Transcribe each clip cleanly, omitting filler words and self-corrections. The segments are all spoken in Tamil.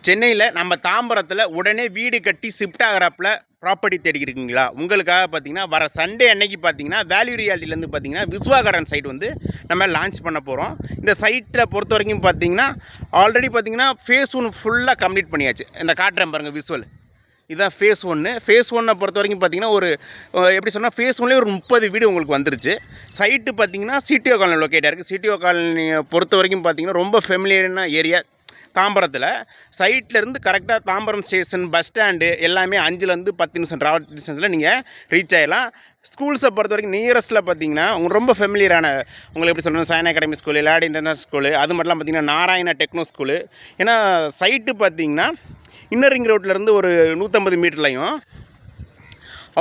சென்னையில் நம்ம தாம்பரத்தில் உடனே வீடு கட்டி ஷிஃப்ட் ஆகிறப்பல ப்ராப்பர்ட்டி தேடிக்கிறீங்களா? உங்களுக்காக பார்த்தீங்கன்னா வர சண்டே அன்னைக்கு பார்த்தீங்கன்னா வேல்யூ ரியாலிட்டிலேருந்து பார்த்தீங்கன்னா விஸ்வா கார்டன் சைட் வந்து நம்ம லான்ச் பண்ண போகிறோம். இந்த சைட்டில் பொறுத்த வரைக்கும் பார்த்தீங்கன்னா ஆல்ரெடி பார்த்தீங்கன்னா ஃபேஸ் 1 ஃபுல்லாக கம்ப்ளீட் பண்ணியாச்சு. இந்த காட்டுறேன் பாருங்கள் விசுவல். இதுதான் ஃபேஸ் 1. ஃபேஸ் 1 பொறுத்த வரைக்கும் பார்த்தீங்கன்னா ஒரு எப்படி சொன்னால் ஃபேஸ் 1லேயே ஒரு 30 வீடு உங்களுக்கு வந்துருச்சு. சைட்டு பார்த்தீங்கன்னா சிடிஓ காலனி லொக்கேட்டாக இருக்குது. சிடிஓ காலனியை பொறுத்த வரைக்கும் பார்த்தீங்கன்னா ரொம்ப ஃபெமிலியரான ஏரியா. தாம்பரத்தில் சைட்லேருந்து கரெக்டாக தாம்பரம் ஸ்டேஷன் பஸ் ஸ்டாண்டு எல்லாமே 5லேருந்து 10 நிமிஷம் ட்ராவல் டிஸ்டன்ஸில் நீங்கள் ரீச் ஆகிடலாம். ஸ்கூல்ஸை பொறுத்த வரைக்கும் நியரஸ்ட்டில் பார்த்தீங்கன்னா உங்களுக்கு ரொம்ப ஃபெமிலியரான உங்களுக்கு எப்படி சொல்கிறது Sign Academy school, Lady International school, அது மட்டும் பார்த்தீங்கன்னா நாராயணா டெக்னோ ஸ்கூலு. ஏன்னா சைட்டு பார்த்தீங்கன்னா இன்னர் ரிங் ரோட்லேருந்து ஒரு 150 மீட்டர்லையும்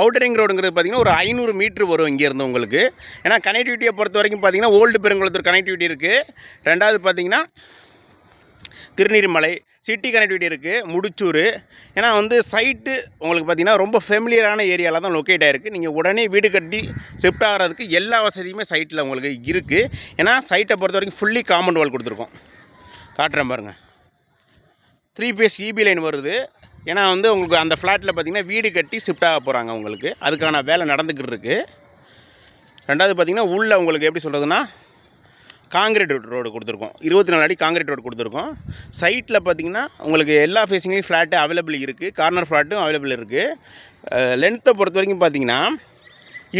அவுட்டர் ரிங் ரோடுங்கிறது பார்த்திங்கன்னா ஒரு 500 மீட்ரு வரும் இங்கேருந்து உங்களுக்கு. ஏன்னா கனெக்டிவிட்டியை பொறுத்த வரைக்கும் பார்த்திங்கன்னா ஓல்டு பெருங்குளத்தூர் கனெக்டிவிட்டி இருக்குது. ரெண்டாவது பார்த்திங்கன்னா திருநீர்மலை சிட்டி கனெக்டிவிட்டி இருக்குது, முடிச்சூர். ஏன்னா வந்து சைட்டு உங்களுக்கு பார்த்திங்கன்னா ரொம்ப ஃபெமிலியரான ஏரியாவில் தான் லொக்கேட் ஆகிருக்கு. நீங்கள் உடனே வீடு கட்டி ஷிஃப்ட் ஆகிறதுக்கு எல்லா வசதியுமே சைட்டில் உங்களுக்கு இருக்குது. ஏன்னா சைட்டை பொறுத்த வரைக்கும் ஃபுல்லி காம்பவுண்ட் வால் கொடுத்துருக்கோம். காட்டுறேன் பாருங்கள். 3 பேஸ் EB லைன் வருது. ஏன்னா வந்து உங்களுக்கு அந்த ஃப்ளாட்டில் பார்த்திங்கன்னா வீடு கட்டி ஷிஃப்ட் ஆக போகிறாங்க உங்களுக்கு. அதுக்கான வேலை நடந்துக்கிட்டு இருக்குது. ரெண்டாவது பார்த்திங்கன்னா உள்ளே உங்களுக்கு எப்படி சொல்கிறதுனா காங்கிரீட் ரோடு கொடுத்துருக்கோம். 24 அடி காங்கிரீட் ரோடு கொடுத்துருக்கோம். சைட்டில் பார்த்திங்கன்னா உங்களுக்கு எல்லா ஃபேஸிங்லேயும் ஃப்ளாட்டு அவைலபிள் இருக்குது. கார்னர் ஃப்ளாட்டும் அவைலபிள் இருக்குது. லென்த்தை பொறுத்த வரைக்கும் பார்த்திங்கன்னா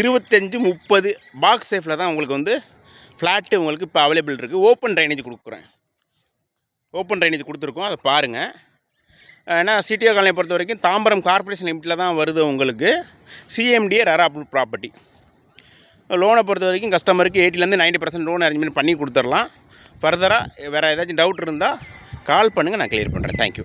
25-30 பாக்ஸ் சேஃபில் தான் உங்களுக்கு வந்து ஃப்ளாட்டு உங்களுக்கு இப்போ அவைலபிள் இருக்குது. ஓப்பன் ட்ரைனேஜ் கொடுக்குறேன். ஓப்பன் ட்ரைனேஜ் கொடுத்துருக்கோம், அதை பாருங்கள். ஏன்னா சிடிஓ காலனியை பொறுத்த வரைக்கும் தாம்பரம் கார்பரேஷன் லிமிட்டில் தான் வருது உங்களுக்கு. CMDA rare approve property. லோனை பொறுத்த வரைக்கும் கஸ்டமருக்கு 80% 90% லோன் அரேஞ்ச்மெண்ட் பண்ணி கொடுத்துடலாம். ஃபர்தராக வேறு ஏதாச்சும் டவுட் இருந்தால் கால் பண்ணுங்கள், நான் கிளியர் பண்ணுறேன். தேங்க்யூ.